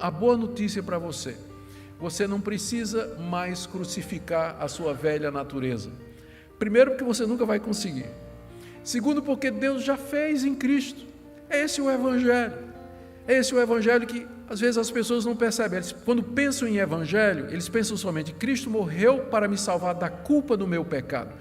A boa notícia para você: você não precisa mais crucificar a sua velha natureza. Primeiro, porque você nunca vai conseguir. Segundo, porque Deus já fez em Cristo. Esse é o Evangelho. Esse é o Evangelho que às vezes as pessoas não percebem. Quando pensam em Evangelho, eles pensam somente: Cristo morreu para me salvar da culpa do meu pecado.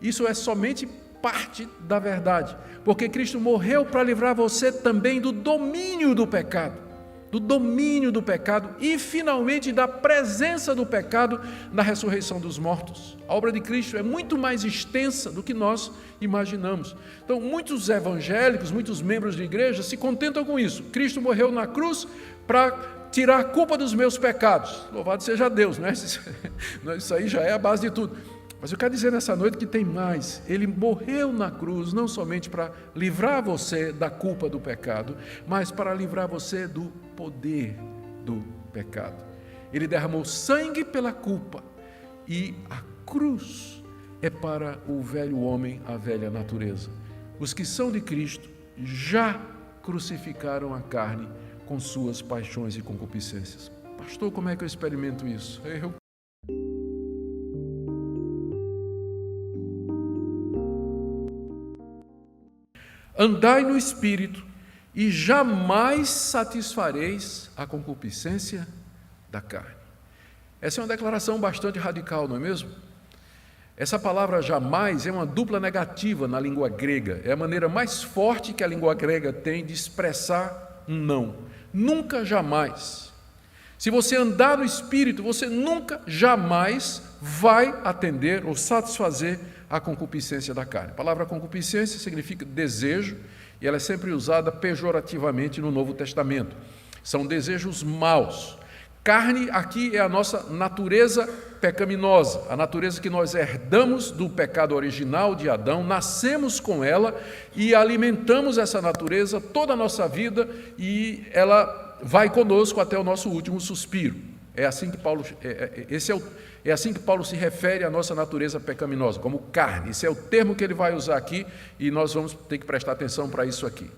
Isso é somente parte da verdade, porque Cristo morreu para livrar você também do domínio do pecado. Do domínio do pecado e finalmente da presença do pecado na ressurreição dos mortos. A obra de Cristo é muito mais extensa do que nós imaginamos. Então, muitos evangélicos, muitos membros de igreja se contentam com isso. Cristo morreu na cruz para tirar a culpa dos meus pecados. Louvado seja Deus, né? Isso aí já é a base de tudo. Mas eu quero dizer nessa noite que tem mais. Ele morreu na cruz não somente para livrar você da culpa do pecado, mas para livrar você do poder do pecado. Ele derramou sangue pela culpa e a cruz é para o velho homem, a velha natureza. Os que são de Cristo já crucificaram a carne com suas paixões e concupiscências. Pastor, como é que eu experimento isso? Andai no Espírito e jamais satisfareis a concupiscência da carne. Essa é uma declaração bastante radical, não é mesmo? Essa palavra jamais é uma dupla negativa na língua grega. É a maneira mais forte que a língua grega tem de expressar um não. Nunca, jamais. Se você andar no Espírito, você nunca, jamais vai atender ou satisfazer a concupiscência da carne. A palavra concupiscência significa desejo e ela é sempre usada pejorativamente no Novo Testamento. São desejos maus. Carne aqui é a nossa natureza pecaminosa, a natureza que nós herdamos do pecado original de Adão, nascemos com ela e alimentamos essa natureza toda a nossa vida e ela vai conosco até o nosso último suspiro. É assim que Paulo se refere à nossa natureza pecaminosa, como carne. Esse é o termo que ele vai usar aqui e nós vamos ter que prestar atenção para isso aqui.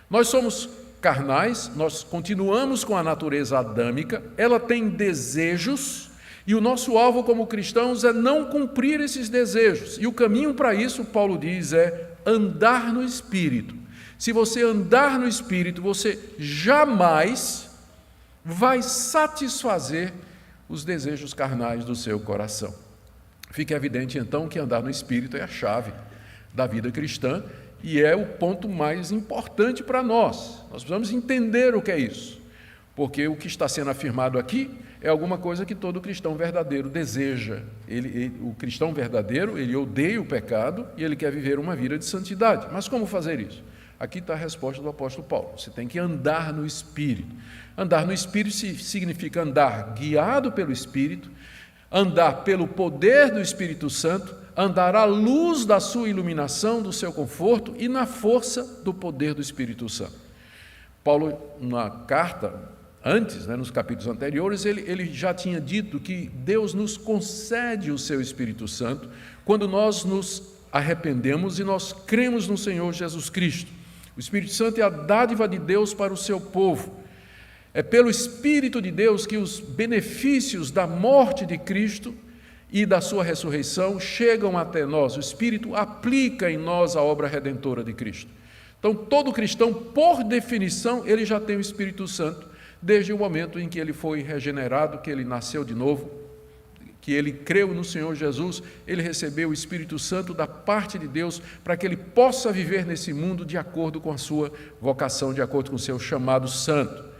Nós somos carnais, nós continuamos com a natureza adâmica, ela tem desejos e o nosso alvo como cristãos é não cumprir esses desejos. E o caminho para isso, Paulo diz, é andar no Espírito. Se você andar no Espírito, você jamais vai satisfazer os desejos carnais do seu coração. Fica evidente então que andar no Espírito é a chave da vida cristã e é o ponto mais importante para nós. Nós precisamos entender o que é isso, porque o que está sendo afirmado aqui é alguma coisa que todo cristão verdadeiro deseja. O cristão verdadeiro, ele odeia o pecado e ele quer viver uma vida de santidade. Mas como fazer isso? Aqui está a resposta do apóstolo Paulo. Você tem que andar no Espírito. Andar no Espírito significa andar guiado pelo Espírito, andar pelo poder do Espírito Santo, andar à luz da sua iluminação, do seu conforto e na força do poder do Espírito Santo. Paulo, na carta, antes, nos capítulos anteriores, ele já tinha dito que Deus nos concede o seu Espírito Santo quando nós nos arrependemos e nós cremos no Senhor Jesus Cristo. O Espírito Santo é a dádiva de Deus para o seu povo. É pelo Espírito de Deus que os benefícios da morte de Cristo e da sua ressurreição chegam até nós. O Espírito aplica em nós a obra redentora de Cristo. Então, todo cristão, por definição, ele já tem o Espírito Santo, desde o momento em que ele foi regenerado, que ele nasceu de novo, que ele creu no Senhor Jesus, ele recebeu o Espírito Santo da parte de Deus para que ele possa viver nesse mundo de acordo com a sua vocação, de acordo com o seu chamado santo.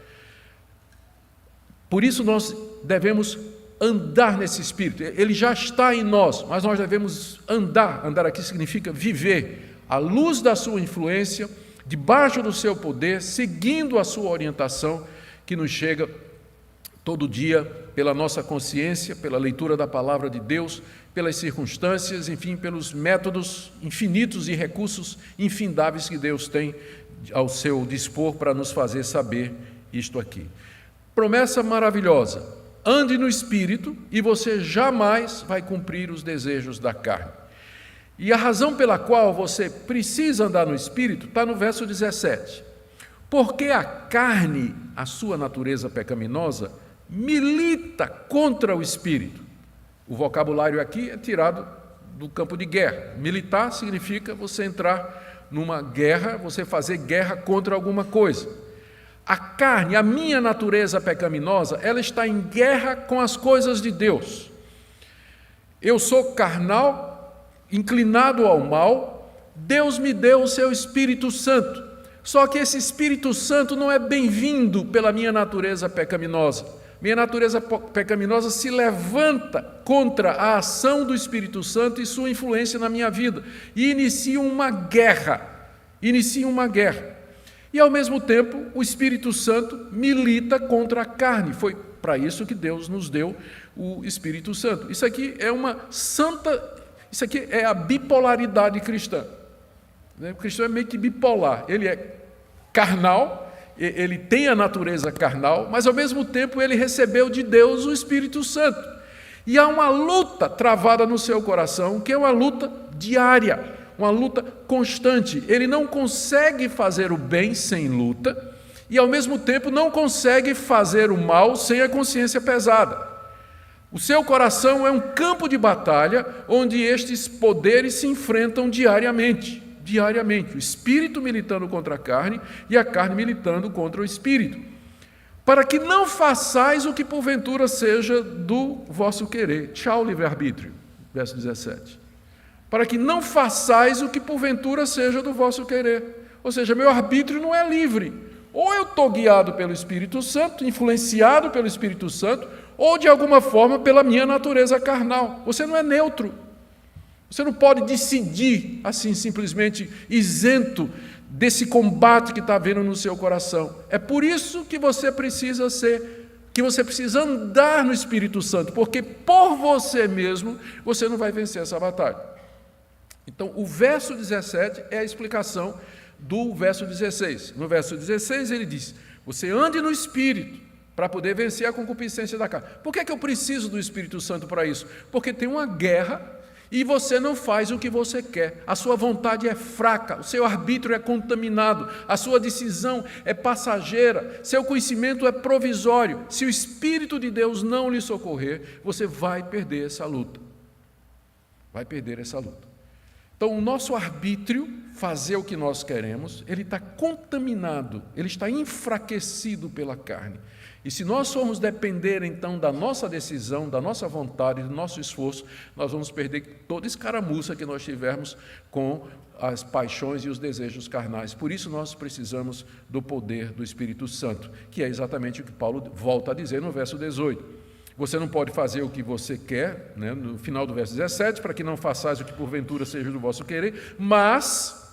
Por isso nós devemos andar nesse Espírito. Ele já está em nós, mas nós devemos andar. Andar aqui significa viver à luz da sua influência, debaixo do seu poder, seguindo a sua orientação, que nos chega todo dia pela nossa consciência, pela leitura da palavra de Deus, pelas circunstâncias, enfim, pelos métodos infinitos e recursos infindáveis que Deus tem ao seu dispor para nos fazer saber isto aqui. Promessa maravilhosa: ande no Espírito e você jamais vai cumprir os desejos da carne. E a razão pela qual você precisa andar no Espírito está no verso 17. Porque a carne, a sua natureza pecaminosa, milita contra o espírito. O vocabulário aqui é tirado do campo de guerra. Militar significa você entrar numa guerra, você fazer guerra contra alguma coisa. A carne, a minha natureza pecaminosa, ela está em guerra com as coisas de Deus. Eu sou carnal, inclinado ao mal. Deus me deu o seu Espírito Santo. Só que esse Espírito Santo não é bem-vindo pela minha natureza pecaminosa. Minha natureza pecaminosa se levanta contra a ação do Espírito Santo e sua influência na minha vida. E inicia uma guerra. E, ao mesmo tempo, o Espírito Santo milita contra a carne. Foi para isso que Deus nos deu o Espírito Santo. Isso aqui é a bipolaridade cristã. O cristão é meio que bipolar. Ele é carnal, ele tem a natureza carnal, mas, ao mesmo tempo, ele recebeu de Deus o Espírito Santo. E há uma luta travada no seu coração, que é uma luta diária, uma luta constante. Ele não consegue fazer o bem sem luta e, ao mesmo tempo, não consegue fazer o mal sem a consciência pesada. O seu coração é um campo de batalha onde estes poderes se enfrentam diariamente. O espírito militando contra a carne e a carne militando contra o espírito. Para que não façais o que porventura seja do vosso querer. Tchau, livre-arbítrio. Verso 17. Para que não façais o que porventura seja do vosso querer. Ou seja, meu arbítrio não é livre. Ou eu estou guiado pelo Espírito Santo, influenciado pelo Espírito Santo, ou de alguma forma pela minha natureza carnal. Você não é neutro. Você não pode decidir assim simplesmente isento desse combate que está havendo no seu coração. É por isso que você precisa andar no Espírito Santo, porque por você mesmo você não vai vencer essa batalha. Então, o verso 17 é a explicação do verso 16. No verso 16 ele diz: você ande no Espírito para poder vencer a concupiscência da carne. Por que eu preciso do Espírito Santo para isso? Porque tem uma guerra e você não faz o que você quer. A sua vontade é fraca, o seu arbítrio é contaminado, a sua decisão é passageira, seu conhecimento é provisório. Se o Espírito de Deus não lhe socorrer, você vai perder essa luta. Então, o nosso arbítrio, fazer o que nós queremos, ele está contaminado, ele está enfraquecido pela carne. E se nós formos depender, então, da nossa decisão, da nossa vontade, do nosso esforço, nós vamos perder toda escaramuça que nós tivermos com as paixões e os desejos carnais. Por isso, nós precisamos do poder do Espírito Santo, que é exatamente o que Paulo volta a dizer no verso 18. Você não pode fazer o que você quer, né, no final do verso 17, para que não façais o que porventura seja do vosso querer, mas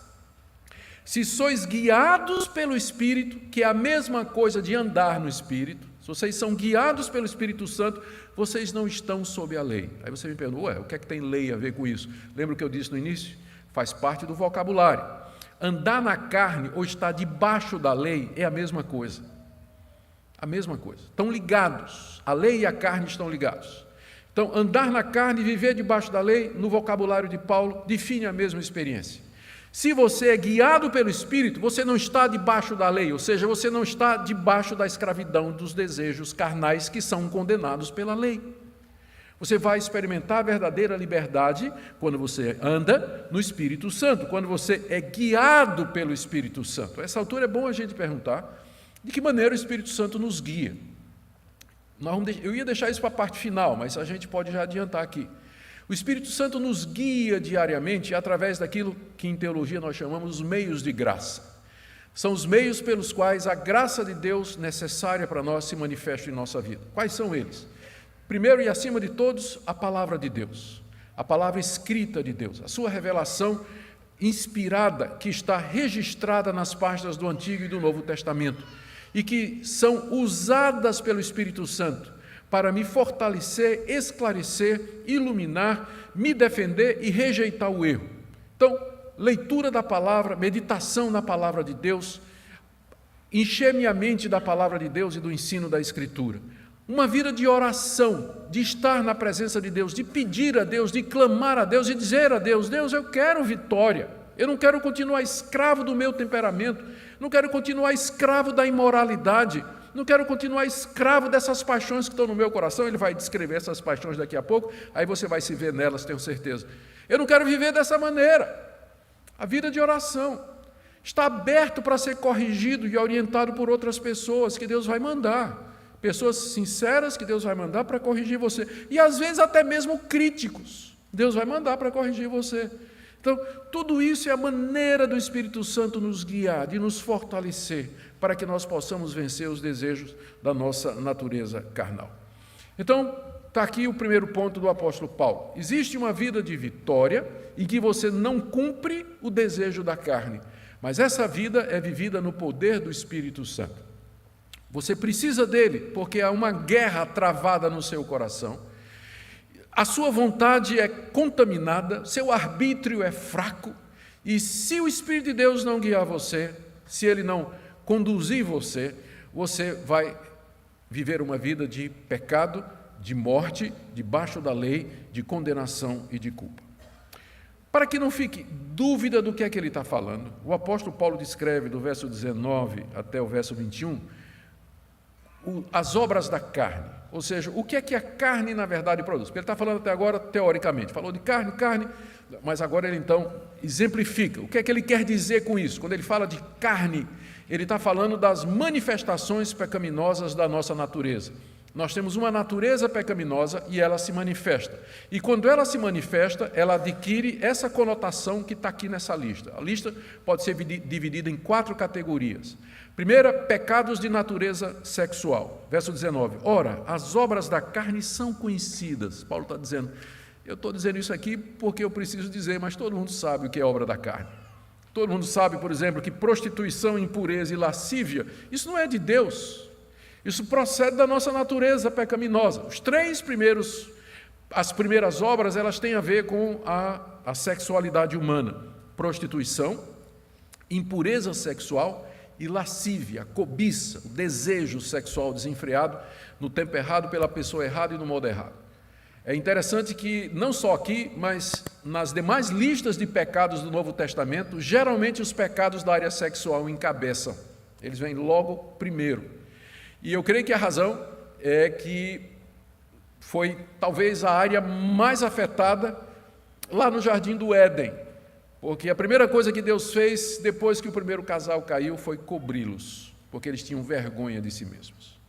se sois guiados pelo Espírito, que é a mesma coisa de andar no Espírito, se vocês são guiados pelo Espírito Santo, vocês não estão sob a lei. Aí você me pergunta, o que é que tem lei a ver com isso? Lembra o que eu disse no início? Faz parte do vocabulário. Andar na carne ou estar debaixo da lei é a mesma coisa. Estão ligados. A lei e a carne estão ligados. Então, andar na carne e viver debaixo da lei, no vocabulário de Paulo, define a mesma experiência. Se você é guiado pelo Espírito, você não está debaixo da lei, ou seja, você não está debaixo da escravidão dos desejos carnais que são condenados pela lei. Você vai experimentar a verdadeira liberdade quando você anda no Espírito Santo, quando você é guiado pelo Espírito Santo. A essa altura é bom a gente perguntar de que maneira o Espírito Santo nos guia. Eu ia deixar isso para a parte final, mas a gente pode já adiantar aqui. O Espírito Santo nos guia diariamente através daquilo que em teologia nós chamamos os meios de graça. São os meios pelos quais a graça de Deus necessária para nós se manifesta em nossa vida. Quais são eles? Primeiro e acima de todos, a palavra de Deus, a palavra escrita de Deus, a sua revelação inspirada que está registrada nas páginas do Antigo e do Novo Testamento e que são usadas pelo Espírito Santo para me fortalecer, esclarecer, iluminar, me defender e rejeitar o erro. Então, leitura da palavra, meditação na palavra de Deus, encher minha mente da palavra de Deus e do ensino da Escritura. Uma vida de oração, de estar na presença de Deus, de pedir a Deus, de clamar a Deus e dizer a Deus, Deus, eu quero vitória, eu não quero continuar escravo do meu temperamento, não quero continuar escravo da imoralidade, não quero continuar escravo dessas paixões que estão no meu coração. Ele vai descrever essas paixões daqui a pouco, aí você vai se ver nelas, tenho certeza. Eu não quero viver dessa maneira. A vida de oração está aberto para ser corrigido e orientado por outras pessoas que Deus vai mandar. Pessoas sinceras que Deus vai mandar para corrigir você. E às vezes até mesmo críticos, Deus vai mandar para corrigir você. Então, tudo isso é a maneira do Espírito Santo nos guiar, de nos fortalecer, para que nós possamos vencer os desejos da nossa natureza carnal. Então, está aqui o primeiro ponto do apóstolo Paulo. Existe uma vida de vitória em que você não cumpre o desejo da carne, mas essa vida é vivida no poder do Espírito Santo. Você precisa dele, porque há uma guerra travada no seu coração. A sua vontade é contaminada, seu arbítrio é fraco, e se o Espírito de Deus não guiar você, se ele não conduzir você, você vai viver uma vida de pecado, de morte, debaixo da lei, de condenação e de culpa. Para que não fique dúvida do que é que ele está falando, o apóstolo Paulo descreve do verso 19 até o verso 21, as obras da carne, ou seja, o que é que a carne na verdade produz. Porque ele está falando até agora teoricamente, falou de carne, mas agora ele então exemplifica. O que é que ele quer dizer com isso? Quando ele fala de carne, ele está falando das manifestações pecaminosas da nossa natureza. Nós temos uma natureza pecaminosa e ela se manifesta. E quando ela se manifesta, ela adquire essa conotação que está aqui nessa lista. A lista pode ser dividida em 4 categorias. Primeira, pecados de natureza sexual. Verso 19. Ora, as obras da carne são conhecidas. Paulo está dizendo, eu estou dizendo isso aqui porque eu preciso dizer, mas todo mundo sabe o que é obra da carne. Todo mundo sabe, por exemplo, que prostituição, impureza e lascívia, isso não é de Deus. Isso procede da nossa natureza pecaminosa. As primeiras obras, elas têm a ver com a sexualidade humana. Prostituição, impureza sexual e lascívia, cobiça, o desejo sexual desenfreado no tempo errado, pela pessoa errada e no modo errado. É interessante que, não só aqui, mas nas demais listas de pecados do Novo Testamento, geralmente os pecados da área sexual encabeçam. Eles vêm logo primeiro. E eu creio que a razão é que foi talvez a área mais afetada lá no Jardim do Éden, porque a primeira coisa que Deus fez depois que o primeiro casal caiu foi cobri-los, porque eles tinham vergonha de si mesmos,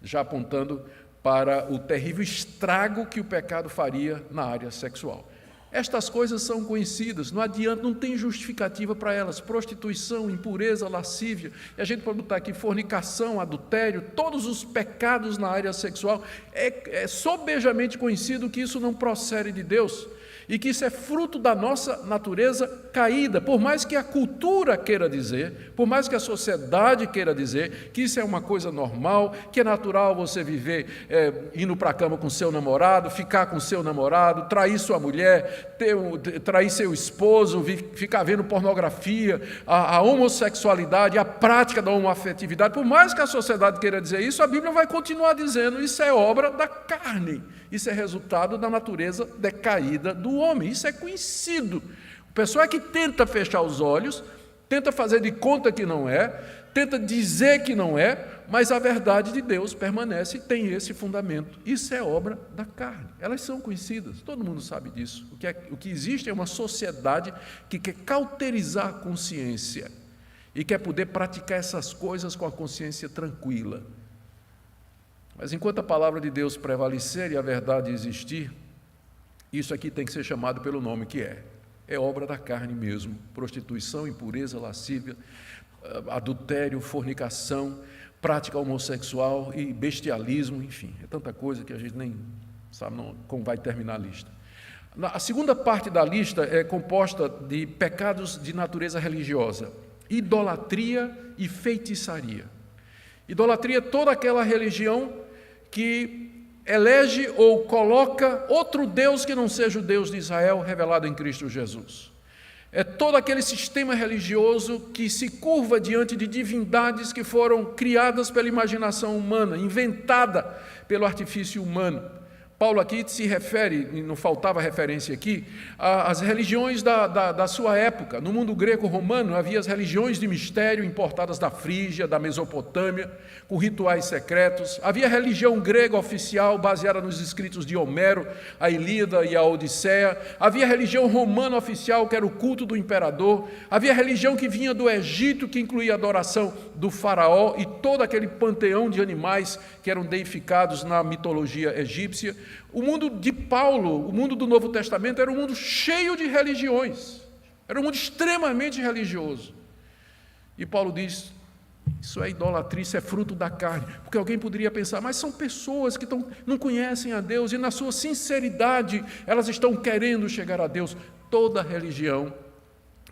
já apontando para o terrível estrago que o pecado faria na área sexual. Estas coisas são conhecidas, não adianta, não tem justificativa para elas. Prostituição, impureza, lascívia, e a gente pode botar aqui fornicação, adultério, todos os pecados na área sexual, é sobejamente conhecido que isso não procede de Deus, e que isso é fruto da nossa natureza caída, por mais que a cultura queira dizer, por mais que a sociedade queira dizer que isso é uma coisa normal, que é natural você viver indo para a cama com seu namorado, ficar com seu namorado, trair sua mulher, trair seu esposo, ficar vendo pornografia, a homossexualidade, a prática da homoafetividade. Por mais que a sociedade queira dizer isso, a Bíblia vai continuar dizendo, isso é obra da carne, isso é resultado da natureza decaída do homem, isso é conhecido. O pessoal é que tenta fechar os olhos, tenta fazer de conta que não é, tenta dizer que não é, mas a verdade de Deus permanece e tem esse fundamento. Isso é obra da carne. Elas são conhecidas, todo mundo sabe disso. O que existe é uma sociedade que quer cauterizar a consciência e quer poder praticar essas coisas com a consciência tranquila. Mas enquanto a palavra de Deus prevalecer e a verdade existir, isso aqui tem que ser chamado pelo nome que é obra da carne mesmo. Prostituição, impureza, lascívia, adultério, fornicação, prática homossexual e bestialismo, enfim, é tanta coisa que a gente nem sabe como vai terminar a lista. A segunda parte da lista é composta de pecados de natureza religiosa, idolatria e feitiçaria. Idolatria é toda aquela religião que elege ou coloca outro Deus que não seja o Deus de Israel revelado em Cristo Jesus. É todo aquele sistema religioso que se curva diante de divindades que foram criadas pela imaginação humana, inventada pelo artifício humano, Paulo aqui se refere, e não faltava referência aqui, às religiões da sua época. No mundo greco-romano havia as religiões de mistério importadas da Frígia, da Mesopotâmia, com rituais secretos. Havia a religião grega oficial, baseada nos escritos de Homero, a Ilíada e a Odisseia. Havia a religião romana oficial, que era o culto do imperador. Havia a religião que vinha do Egito, que incluía a adoração do faraó e todo aquele panteão de animais que eram deificados na mitologia egípcia. O mundo de Paulo, o mundo do Novo Testamento, era um mundo cheio de religiões, era um mundo extremamente religioso. E Paulo diz, isso é idolatria, isso é fruto da carne, porque alguém poderia pensar, mas são pessoas que não conhecem a Deus, e na sua sinceridade, elas estão querendo chegar a Deus. Toda religião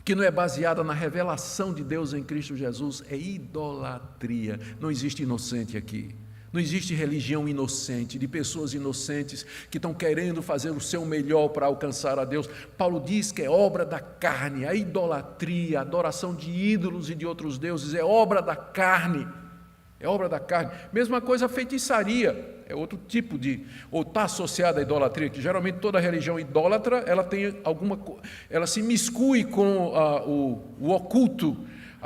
que não é baseada na revelação de Deus em Cristo Jesus é idolatria. Não existe inocente aqui. Não existe religião inocente, de pessoas inocentes que estão querendo fazer o seu melhor para alcançar a Deus. Paulo diz que é obra da carne, a idolatria, a adoração de ídolos e de outros deuses é obra da carne. É obra da carne. Mesma coisa a feitiçaria, é outro tipo ou está associada à idolatria, que geralmente toda religião idólatra, ela se miscui com o oculto,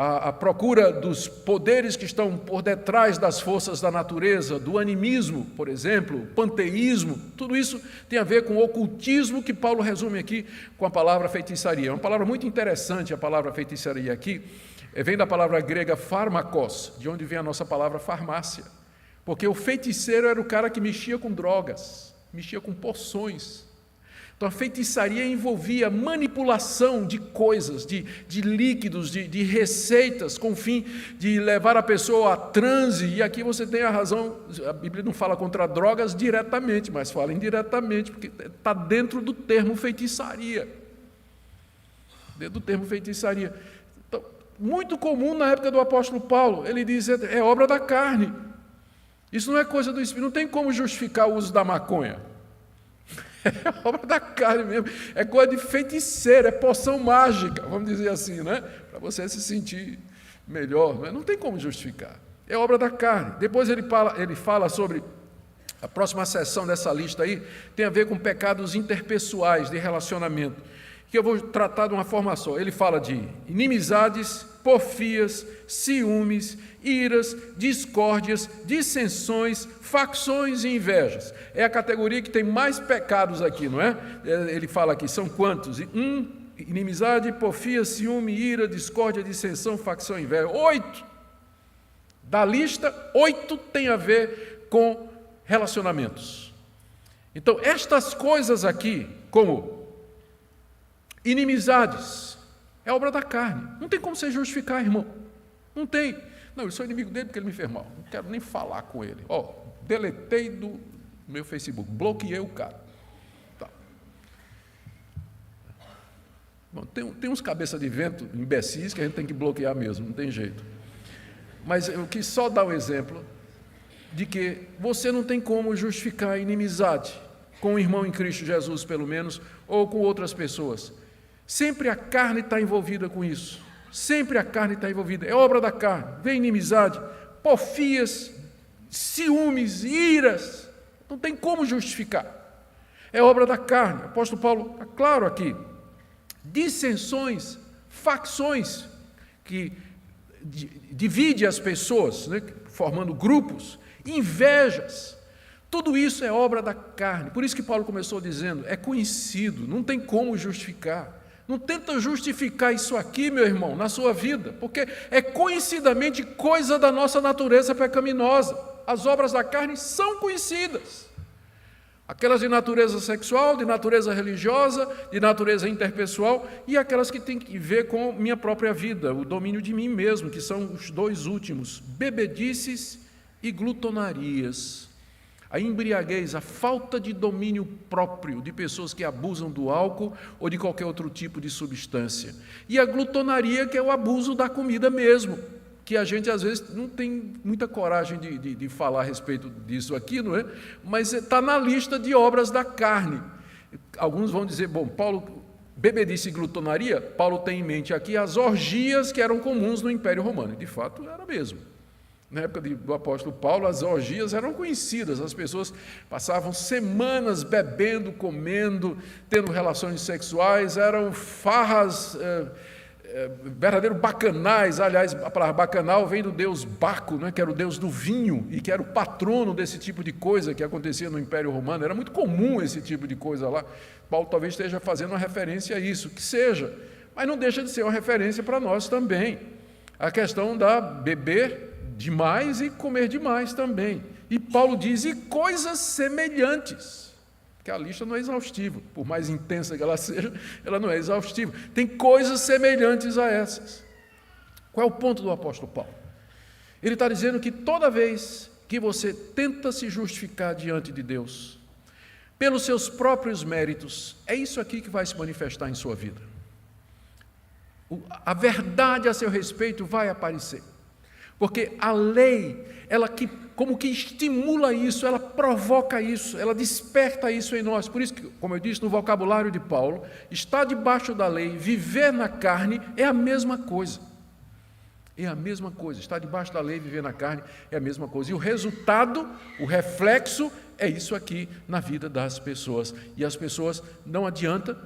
a procura dos poderes que estão por detrás das forças da natureza, do animismo, por exemplo, panteísmo, tudo isso tem a ver com o ocultismo que Paulo resume aqui com a palavra feitiçaria. É uma palavra muito interessante, a palavra feitiçaria aqui, vem da palavra grega pharmakos, de onde vem a nossa palavra farmácia, porque o feiticeiro era o cara que mexia com drogas, mexia com poções. Então a feitiçaria envolvia manipulação de coisas, de líquidos, de receitas, com o fim de levar a pessoa a transe, e aqui você tem a razão, a Bíblia não fala contra drogas diretamente, mas fala indiretamente, porque está dentro do termo feitiçaria. Dentro do termo feitiçaria. Então, muito comum na época do apóstolo Paulo, ele diz, é obra da carne. Isso não é coisa do Espírito, não tem como justificar o uso da maconha. É obra da carne mesmo, é coisa de feiticeiro, é poção mágica, vamos dizer assim, né? Para você se sentir melhor, não tem como justificar, é obra da carne. Depois ele fala sobre, a próxima seção dessa lista aí, tem a ver com pecados interpessoais, de relacionamento, que eu vou tratar de uma forma só. Ele fala de inimizades, porfias, ciúmes, iras, discórdias, dissensões, facções e invejas. É a categoria que tem mais pecados aqui, não é? Ele fala aqui, são quantos? Inimizade, porfia, ciúme, ira, discórdia, dissensão, facção e inveja. 8! Da lista, 8 tem a ver com relacionamentos. Então, estas coisas aqui, como inimizades, é obra da carne. Não tem como você justificar, irmão. Não tem. Não, eu sou inimigo dele porque ele me fez mal. Não quero nem falar com ele. Deletei do meu Facebook, bloqueei o cara. Tá. Bom, tem uns cabeça de vento imbecis que a gente tem que bloquear mesmo, não tem jeito. Mas eu quis só dar um exemplo de que você não tem como justificar a inimizade com o irmão em Cristo Jesus, pelo menos, ou com outras pessoas. Sempre a carne está envolvida com isso. Sempre a carne está envolvida. É obra da carne. Vem inimizade, porfias, ciúmes, iras. Não tem como justificar. É obra da carne. O apóstolo Paulo está claro aqui. Dissensões, facções, que divide as pessoas, né, formando grupos, invejas. Tudo isso é obra da carne. Por isso que Paulo começou dizendo, é conhecido, não tem como justificar. Não tenta justificar isso aqui, meu irmão, na sua vida, porque é conhecidamente coisa da nossa natureza pecaminosa. As obras da carne são conhecidas. Aquelas de natureza sexual, de natureza religiosa, de natureza interpessoal, e aquelas que têm que ver com minha própria vida, o domínio de mim mesmo, que são os dois últimos, bebedices e glutonarias. A embriaguez, a falta de domínio próprio de pessoas que abusam do álcool ou de qualquer outro tipo de substância. E a glutonaria, que é o abuso da comida mesmo, que a gente às vezes não tem muita coragem de falar a respeito disso aqui, não é? Mas está na lista de obras da carne. Alguns vão dizer, bom, Paulo, bebedice e glutonaria, Paulo tem em mente aqui as orgias que eram comuns no Império Romano. De fato, era mesmo. Na época do apóstolo Paulo, as orgias eram conhecidas, as pessoas passavam semanas bebendo, comendo, tendo relações sexuais, eram farras, verdadeiros bacanais. Aliás, a palavra bacanal vem do deus Baco, né, que era o deus do vinho e que era o patrono desse tipo de coisa que acontecia no Império Romano. Era muito comum esse tipo de coisa lá. Paulo talvez esteja fazendo uma referência a isso, que seja, mas não deixa de ser uma referência para nós também. A questão da beber demais e comer demais também. E Paulo diz, e coisas semelhantes, porque a lista não é exaustiva, por mais intensa que ela seja, ela não é exaustiva. Tem coisas semelhantes a essas. Qual é o ponto do apóstolo Paulo? Ele está dizendo que toda vez que você tenta se justificar diante de Deus, pelos seus próprios méritos, é isso aqui que vai se manifestar em sua vida. A verdade a seu respeito vai aparecer. Porque a lei, ela como que estimula isso, ela provoca isso, ela desperta isso em nós. Por isso que, como eu disse no vocabulário de Paulo, estar debaixo da lei, viver na carne, é a mesma coisa. É a mesma coisa. Estar debaixo da lei, viver na carne, é a mesma coisa. E o resultado, o reflexo, é isso aqui na vida das pessoas. E as pessoas, não adianta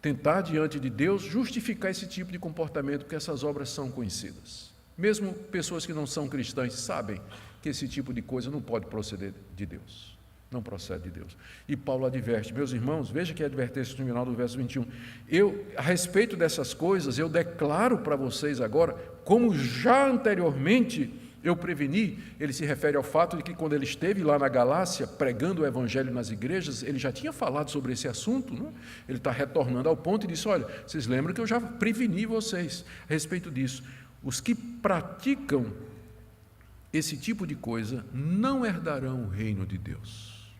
tentar diante de Deus justificar esse tipo de comportamento, porque essas obras são conhecidas. Mesmo pessoas que não são cristãs sabem que esse tipo de coisa não pode proceder de Deus. Não procede de Deus. E Paulo adverte, meus irmãos, veja que a advertência no final do verso 21. A respeito dessas coisas, eu declaro para vocês agora, como já anteriormente eu preveni. Ele se refere ao fato de que quando ele esteve lá na Galácia, pregando o evangelho nas igrejas, ele já tinha falado sobre esse assunto, não? Ele está retornando ao ponto e disse, olha, vocês lembram que eu já preveni vocês a respeito disso. Os que praticam esse tipo de coisa não herdarão o reino de Deus.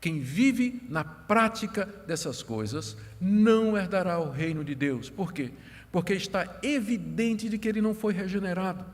Quem vive na prática dessas coisas não herdará o reino de Deus. Por quê? Porque está evidente de que ele não foi regenerado.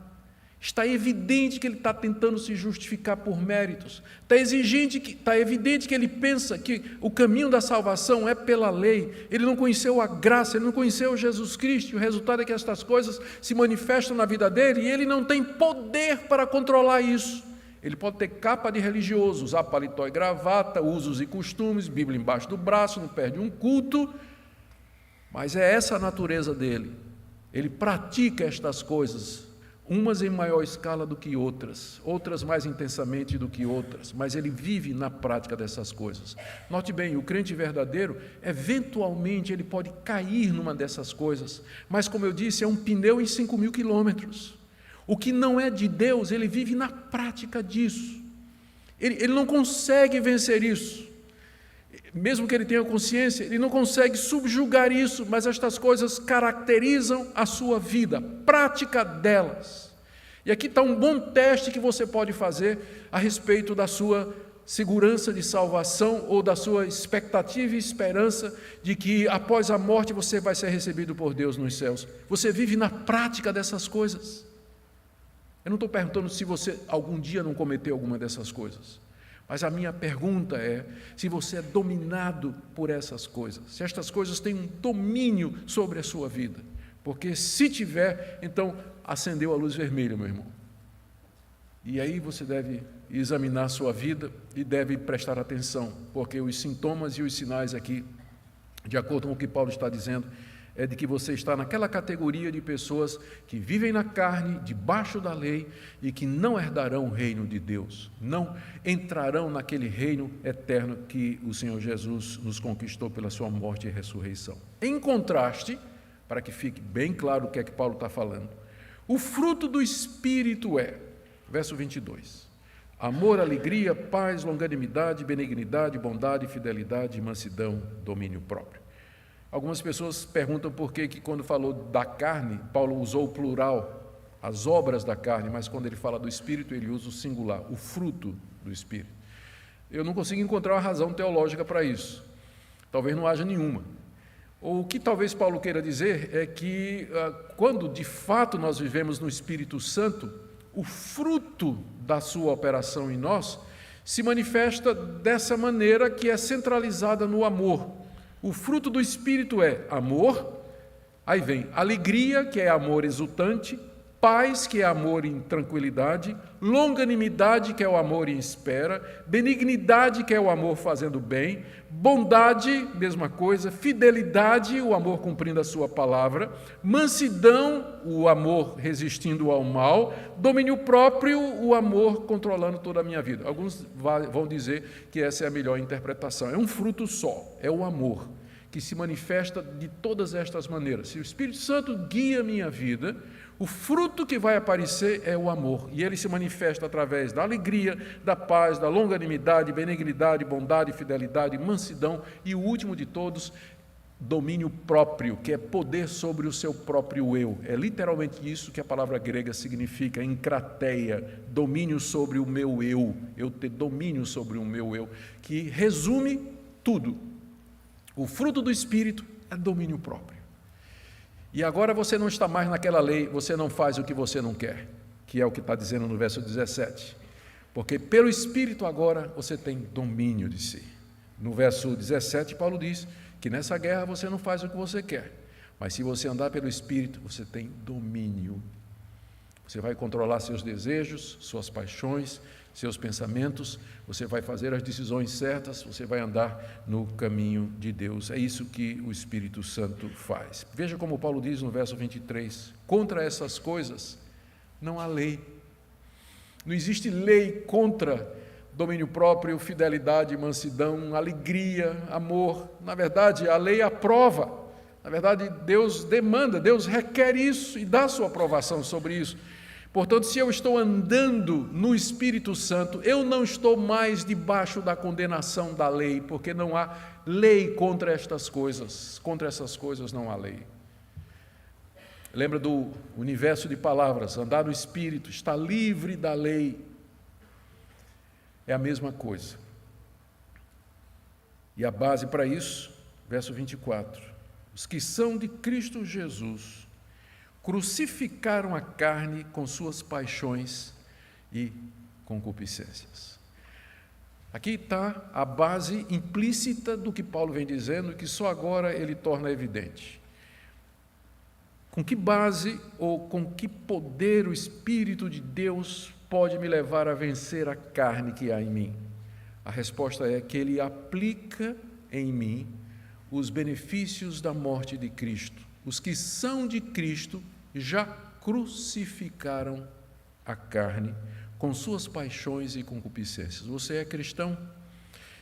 Está evidente que ele está tentando se justificar por méritos. Está evidente que ele pensa que o caminho da salvação é pela lei. Ele não conheceu a graça, ele não conheceu Jesus Cristo. E o resultado é que estas coisas se manifestam na vida dele e ele não tem poder para controlar isso. Ele pode ter capa de religioso, usar paletó e gravata, usos e costumes, Bíblia embaixo do braço, não perde um culto. Mas é essa a natureza dele. Ele pratica estas coisas, umas em maior escala do que outras, outras mais intensamente do que outras, mas ele vive na prática dessas coisas. Note bem, o crente verdadeiro, eventualmente ele pode cair numa dessas coisas, mas como eu disse, é um pneu em 5.000 quilômetros. O que não é de Deus, ele vive na prática disso. Ele não consegue vencer isso. Mesmo que ele tenha consciência, ele não consegue subjugar isso, mas estas coisas caracterizam a sua vida, a prática delas. E aqui está um bom teste que você pode fazer a respeito da sua segurança de salvação ou da sua expectativa e esperança de que após a morte você vai ser recebido por Deus nos céus. Você vive na prática dessas coisas. Eu não estou perguntando se você algum dia não cometeu alguma dessas coisas. Mas a minha pergunta é se você é dominado por essas coisas, se estas coisas têm um domínio sobre a sua vida. Porque se tiver, então acendeu a luz vermelha, meu irmão. E aí você deve examinar a sua vida e deve prestar atenção, porque os sintomas e os sinais aqui, de acordo com o que Paulo está dizendo, é de que você está naquela categoria de pessoas que vivem na carne, debaixo da lei, e que não herdarão o reino de Deus, não entrarão naquele reino eterno que o Senhor Jesus nos conquistou pela sua morte e ressurreição. Em contraste, para que fique bem claro o que é que Paulo está falando, o fruto do Espírito é, verso 22, amor, alegria, paz, longanimidade, benignidade, bondade, fidelidade, mansidão, domínio próprio. Algumas pessoas perguntam por que quando falou da carne, Paulo usou o plural, as obras da carne, mas quando ele fala do Espírito, ele usa o singular, o fruto do Espírito. Eu não consigo encontrar uma razão teológica para isso. Talvez não haja nenhuma. O que talvez Paulo queira dizer é que quando de fato nós vivemos no Espírito Santo, o fruto da sua operação em nós se manifesta dessa maneira que é centralizada no amor. O fruto do Espírito é amor, aí vem alegria, que é amor exultante, paz, que é amor em tranquilidade, longanimidade, que é o amor em espera, benignidade, que é o amor fazendo bem, bondade, mesma coisa, fidelidade, o amor cumprindo a sua palavra, mansidão, o amor resistindo ao mal, domínio próprio, o amor controlando toda a minha vida. Alguns vão dizer que essa é a melhor interpretação. É um fruto só, é o amor, que se manifesta de todas estas maneiras. Se o Espírito Santo guia a minha vida, o fruto que vai aparecer é o amor, e ele se manifesta através da alegria, da paz, da longanimidade, benignidade, bondade, fidelidade, mansidão e o último de todos, domínio próprio, que é poder sobre o seu próprio eu. É literalmente isso que a palavra grega significa, enkrateia, domínio sobre o meu eu ter domínio sobre o meu eu, que resume tudo. O fruto do Espírito é domínio próprio. E agora você não está mais naquela lei, você não faz o que você não quer, que é o que está dizendo no verso 17. Porque pelo Espírito agora você tem domínio de si. No verso 17, Paulo diz que nessa guerra você não faz o que você quer, mas se você andar pelo Espírito, você tem domínio. Você vai controlar seus desejos, suas paixões, seus pensamentos, você vai fazer as decisões certas, você vai andar no caminho de Deus. É isso que o Espírito Santo faz. Veja como Paulo diz no verso 23, contra essas coisas não há lei. Não existe lei contra domínio próprio, fidelidade, mansidão, alegria, amor. Na verdade, a lei aprova. Na verdade, Deus demanda, Deus requer isso e dá sua aprovação sobre isso. Portanto, se eu estou andando no Espírito Santo, eu não estou mais debaixo da condenação da lei, porque não há lei contra estas coisas. Contra essas coisas não há lei. Lembra do universo de palavras, andar no Espírito, estar livre da lei. É a mesma coisa. E a base para isso, verso 24. Os que são de Cristo Jesus crucificaram a carne com suas paixões e concupiscências. Aqui está a base implícita do que Paulo vem dizendo, que só agora ele torna evidente. Com que base ou com que poder o Espírito de Deus pode me levar a vencer a carne que há em mim? A resposta é que ele aplica em mim os benefícios da morte de Cristo. Os que são de Cristo já crucificaram a carne com suas paixões e concupiscências. Você é cristão?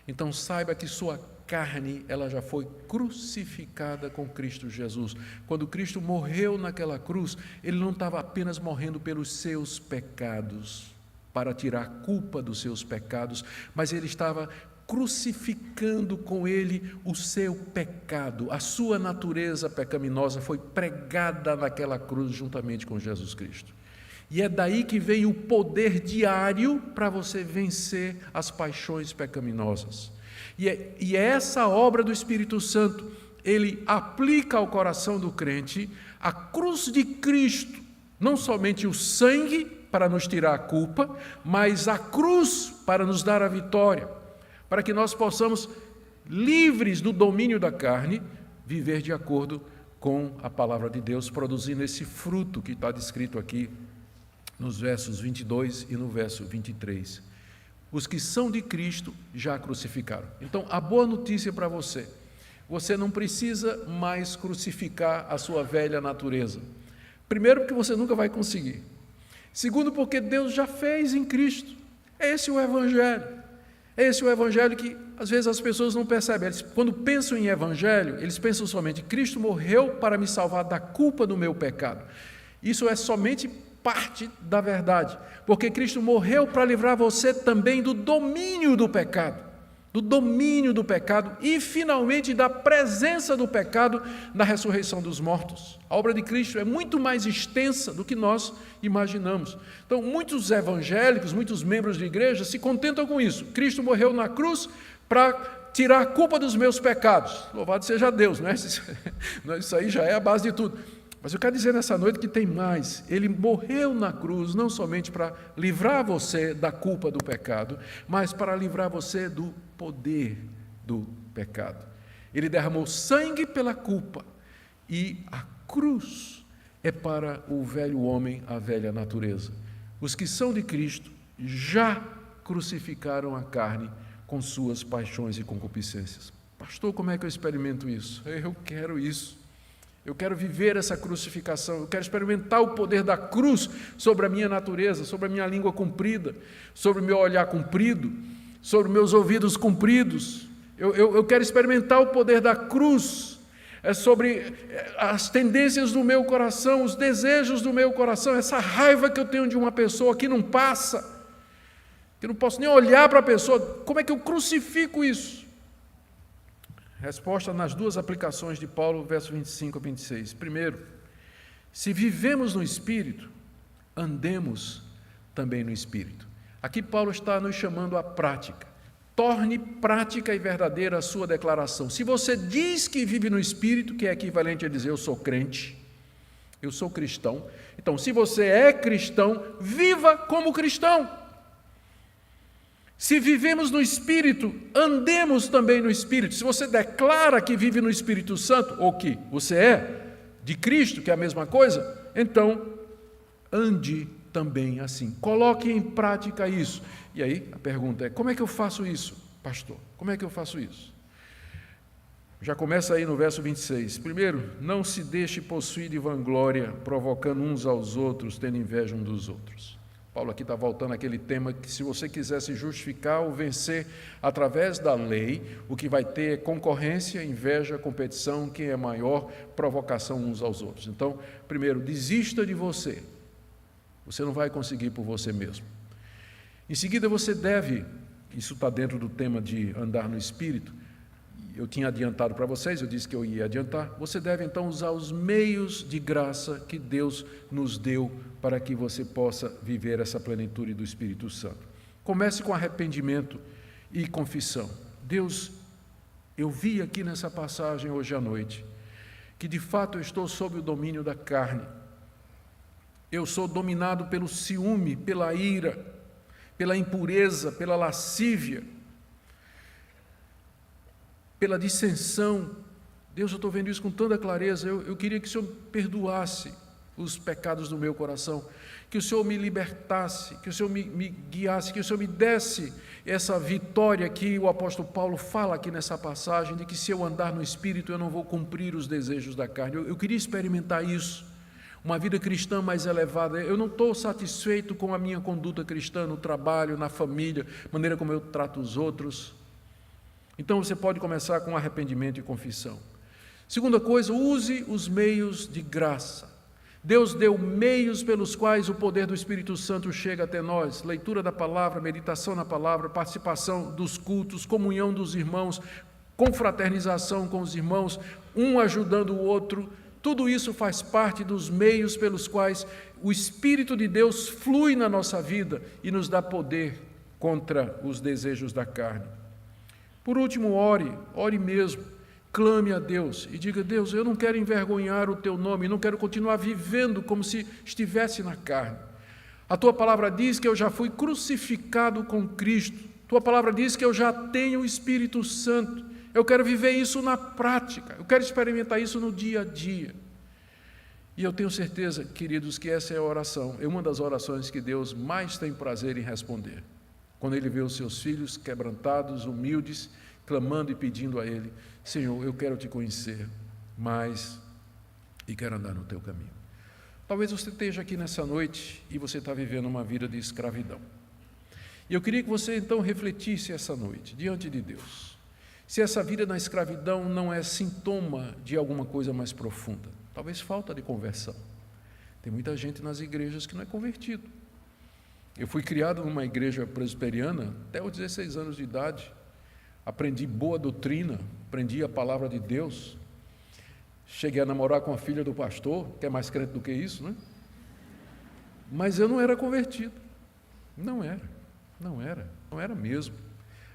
Então saiba que sua carne, ela já foi crucificada com Cristo Jesus. Quando Cristo morreu naquela cruz, ele não estava apenas morrendo pelos seus pecados, para tirar a culpa dos seus pecados, mas ele estava crucificando com ele o seu pecado. A sua natureza pecaminosa foi pregada naquela cruz juntamente com Jesus Cristo. E é daí que vem o poder diário para você vencer as paixões pecaminosas. E é essa obra do Espírito Santo, ele aplica ao coração do crente a cruz de Cristo, não somente o sangue para nos tirar a culpa, mas a cruz para nos dar a vitória, para que nós possamos, livres do domínio da carne, viver de acordo com a palavra de Deus, produzindo esse fruto que está descrito aqui nos versos 22 e no verso 23. Os que são de Cristo já crucificaram. Então, a boa notícia para você, você não precisa mais crucificar a sua velha natureza. Primeiro, porque você nunca vai conseguir. Segundo, porque Deus já fez em Cristo. Esse é o Evangelho. Esse é o Evangelho que, às vezes, as pessoas não percebem. Eles, quando pensam em Evangelho, eles pensam somente, Cristo morreu para me salvar da culpa do meu pecado. Isso é somente parte da verdade, porque Cristo morreu para livrar você também do domínio do pecado e, finalmente, da presença do pecado na ressurreição dos mortos. A obra de Cristo é muito mais extensa do que nós imaginamos. Então, muitos evangélicos, muitos membros de igreja se contentam com isso. Cristo morreu na cruz para tirar a culpa dos meus pecados. Louvado seja Deus, não é? Isso aí já é a base de tudo. Mas eu quero dizer nessa noite que tem mais. Ele morreu na cruz não somente para livrar você da culpa do pecado, mas para livrar você do poder do pecado. Ele derramou sangue pela culpa e a cruz é para o velho homem, a velha natureza. Os que são de Cristo já crucificaram a carne com suas paixões e concupiscências. Pastor, como é que eu experimento isso? Eu quero isso. Eu quero viver essa crucificação, eu quero experimentar o poder da cruz sobre a minha natureza, sobre a minha língua comprida, sobre o meu olhar comprido, sobre meus ouvidos compridos. Eu quero experimentar o poder da cruz, sobre as tendências do meu coração, os desejos do meu coração, essa raiva que eu tenho de uma pessoa que não passa, que eu não posso nem olhar para a pessoa. Como é que eu crucifico isso? Resposta nas duas aplicações de Paulo, versos 25 a 26. Primeiro, se vivemos no Espírito, andemos também no Espírito. Aqui Paulo está nos chamando à prática. Torne prática e verdadeira a sua declaração. Se você diz que vive no Espírito, que é equivalente a dizer eu sou crente, eu sou cristão, então se você é cristão, viva como cristão. Se vivemos no Espírito, andemos também no Espírito. Se você declara que vive no Espírito Santo, ou que você é de Cristo, que é a mesma coisa, então ande também assim. Coloque em prática isso. E aí a pergunta é, como é que eu faço isso, pastor? Como é que eu faço isso? Já começa aí no verso 26. Primeiro, não se deixe possuir de vanglória, provocando uns aos outros, tendo inveja uns dos outros. Paulo aqui está voltando àquele tema que se você quiser se justificar ou vencer através da lei, o que vai ter é concorrência, inveja, competição, quem é maior, provocação uns aos outros. Então, primeiro, desista de você. Você não vai conseguir por você mesmo. Em seguida, você deve, isso está dentro do tema de andar no Espírito, eu tinha adiantado para vocês, eu disse que eu ia adiantar, você deve então usar os meios de graça que Deus nos deu para que você possa viver essa plenitude do Espírito Santo. Comece com arrependimento e confissão. Deus, eu vi aqui nessa passagem hoje à noite, que de fato eu estou sob o domínio da carne. Eu sou dominado pelo ciúme, pela ira, pela impureza, pela lascívia, pela dissensão. Deus, eu estou vendo isso com tanta clareza. Eu queria que o Senhor perdoasse os pecados do meu coração, que o Senhor me libertasse, que o Senhor me guiasse, que o Senhor me desse essa vitória que o apóstolo Paulo fala aqui nessa passagem, de que se eu andar no Espírito eu não vou cumprir os desejos da carne. Eu queria experimentar isso, uma vida cristã mais elevada. Eu não estou satisfeito com a minha conduta cristã no trabalho, na família, maneira como eu trato os outros. Então você pode começar com arrependimento e confissão. Segunda coisa, use os meios de graça. Deus deu meios pelos quais o poder do Espírito Santo chega até nós. Leitura da palavra, meditação na palavra, participação dos cultos, comunhão dos irmãos, confraternização com os irmãos, um ajudando o outro. Tudo isso faz parte dos meios pelos quais o Espírito de Deus flui na nossa vida e nos dá poder contra os desejos da carne. Por último, ore mesmo, clame a Deus e diga: Deus, eu não quero envergonhar o Teu nome, não quero continuar vivendo como se estivesse na carne. A Tua palavra diz que eu já fui crucificado com Cristo, Tua palavra diz que eu já tenho o Espírito Santo, eu quero viver isso na prática, eu quero experimentar isso no dia a dia. E eu tenho certeza, queridos, que essa é a oração, é uma das orações que Deus mais tem prazer em responder. Quando Ele vê os seus filhos quebrantados, humildes, clamando e pedindo a Ele: Senhor, eu quero Te conhecer mais e quero andar no Teu caminho. Talvez você esteja aqui nessa noite e você está vivendo uma vida de escravidão. E eu queria que você então refletisse essa noite, diante de Deus, se essa vida na escravidão não é sintoma de alguma coisa mais profunda. Talvez falta de conversão. Tem muita gente nas igrejas que não é convertido. Eu fui criado numa igreja presbiteriana até os 16 anos de idade. Aprendi boa doutrina, aprendi a palavra de Deus. Cheguei a namorar com a filha do pastor, que é mais crente do que isso, né? Mas eu não era convertido. Não era mesmo.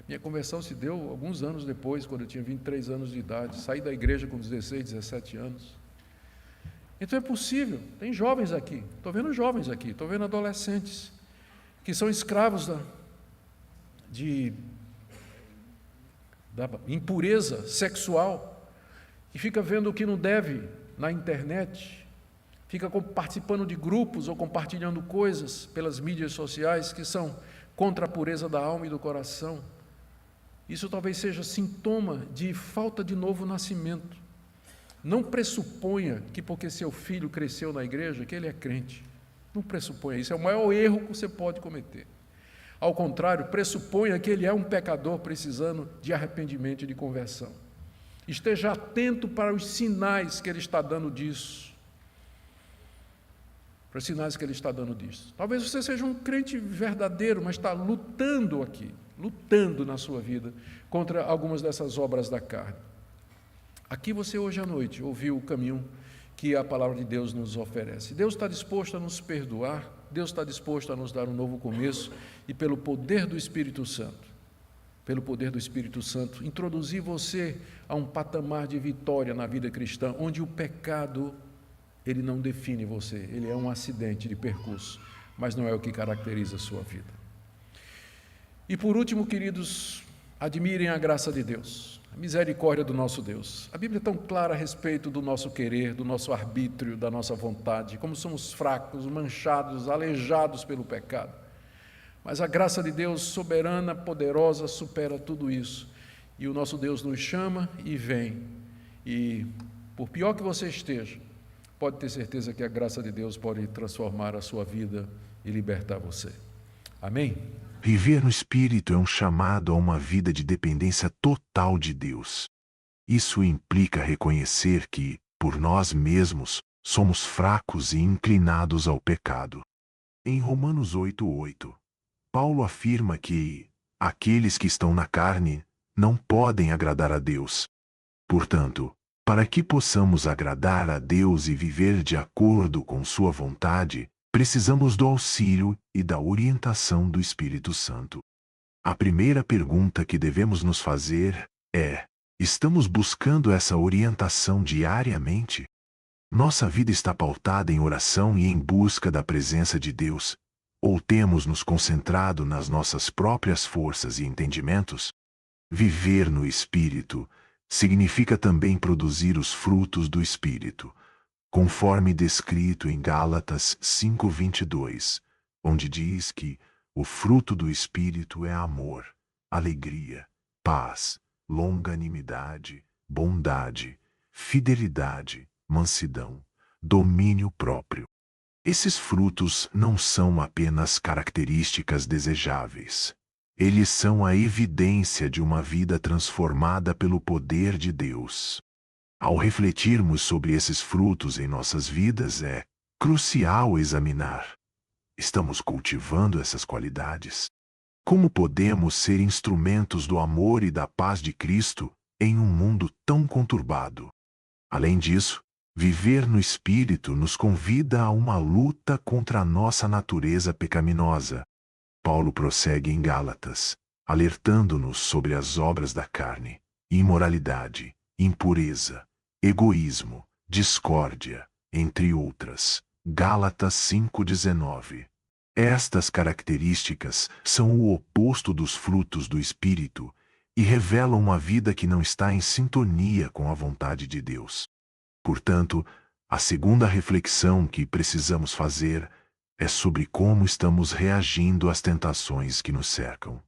Minha conversão se deu alguns anos depois, quando eu tinha 23 anos de idade. Saí da igreja com 16, 17 anos. Então é possível. Tem jovens aqui, estou vendo jovens aqui, estou vendo adolescentes que são escravos da impureza sexual, que fica vendo o que não deve na internet, fica participando de grupos ou compartilhando coisas pelas mídias sociais que são contra a pureza da alma e do coração. Isso talvez seja sintoma de falta de novo nascimento. Não pressuponha que porque seu filho cresceu na igreja, que ele é crente. Não pressuponha isso, é o maior erro que você pode cometer. Ao contrário, pressuponha que ele é um pecador precisando de arrependimento e de conversão. Esteja atento para os sinais que ele está dando disso. Para os sinais que ele está dando disso. Talvez você seja um crente verdadeiro, mas está lutando aqui, lutando na sua vida contra algumas dessas obras da carne. Aqui você hoje à noite ouviu o caminho que a palavra de Deus nos oferece. Deus está disposto a nos perdoar, Deus está disposto a nos dar um novo começo e pelo poder do Espírito Santo, introduzir você a um patamar de vitória na vida cristã, onde o pecado, ele não define você, ele é um acidente de percurso, mas não é o que caracteriza a sua vida. E por último, queridos, admirem a graça de Deus, a misericórdia do nosso Deus. A Bíblia é tão clara a respeito do nosso querer, do nosso arbítrio, da nossa vontade, como somos fracos, manchados, aleijados pelo pecado. Mas a graça de Deus, soberana, poderosa, supera tudo isso. E o nosso Deus nos chama e vem. E por pior que você esteja, pode ter certeza que a graça de Deus pode transformar a sua vida e libertar você. Amém? Viver no Espírito é um chamado a uma vida de dependência total de Deus. Isso implica reconhecer que, por nós mesmos, somos fracos e inclinados ao pecado. Em Romanos 8:8, Paulo afirma que aqueles que estão na carne não podem agradar a Deus. Portanto, para que possamos agradar a Deus e viver de acordo com sua vontade, precisamos do auxílio e da orientação do Espírito Santo. A primeira pergunta que devemos nos fazer é: estamos buscando essa orientação diariamente? Nossa vida está pautada em oração e em busca da presença de Deus? Ou temos nos concentrado nas nossas próprias forças e entendimentos? Viver no Espírito significa também produzir os frutos do Espírito, conforme descrito em Gálatas 5:22, onde diz que o fruto do Espírito é amor, alegria, paz, longanimidade, bondade, fidelidade, mansidão, domínio próprio. Esses frutos não são apenas características desejáveis. Eles são a evidência de uma vida transformada pelo poder de Deus. Ao refletirmos sobre esses frutos em nossas vidas, é crucial examinar: estamos cultivando essas qualidades? Como podemos ser instrumentos do amor e da paz de Cristo em um mundo tão conturbado? Além disso, viver no Espírito nos convida a uma luta contra a nossa natureza pecaminosa. Paulo prossegue em Gálatas, alertando-nos sobre as obras da carne: imoralidade, impureza, egoísmo, discórdia, entre outras. Gálatas 5:19. Estas características são o oposto dos frutos do Espírito e revelam uma vida que não está em sintonia com a vontade de Deus. Portanto, a segunda reflexão que precisamos fazer é sobre como estamos reagindo às tentações que nos cercam.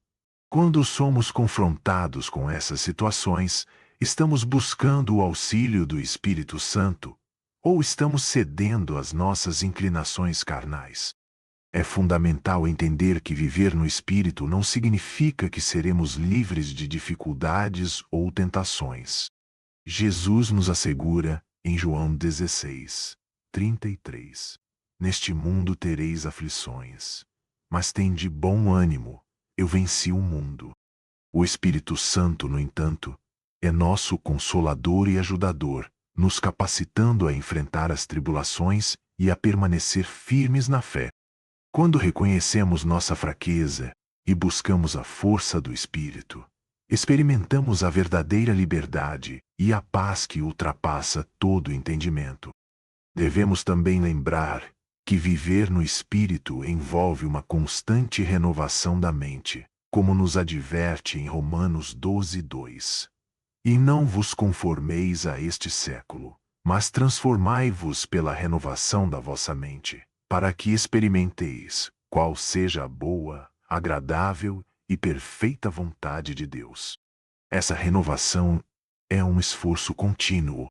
Quando somos confrontados com essas situações, estamos buscando o auxílio do Espírito Santo ou estamos cedendo às nossas inclinações carnais? É fundamental entender que viver no Espírito não significa que seremos livres de dificuldades ou tentações. Jesus nos assegura, em João 16:33, neste mundo tereis aflições, mas tende bom ânimo, eu venci o mundo. O Espírito Santo, no entanto, é nosso consolador e ajudador, nos capacitando a enfrentar as tribulações e a permanecer firmes na fé. Quando reconhecemos nossa fraqueza e buscamos a força do Espírito, experimentamos a verdadeira liberdade e a paz que ultrapassa todo entendimento. Devemos também lembrar que viver no Espírito envolve uma constante renovação da mente, como nos adverte em Romanos 12:2. E não vos conformeis a este século, mas transformai-vos pela renovação da vossa mente, para que experimenteis qual seja a boa, agradável e perfeita vontade de Deus. Essa renovação é um esforço contínuo.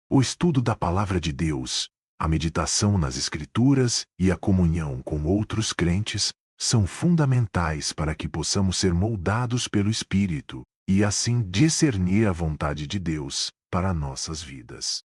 O estudo da Palavra de Deus, a meditação nas Escrituras e a comunhão com outros crentes são fundamentais para que possamos ser moldados pelo Espírito e assim discernir a vontade de Deus para nossas vidas.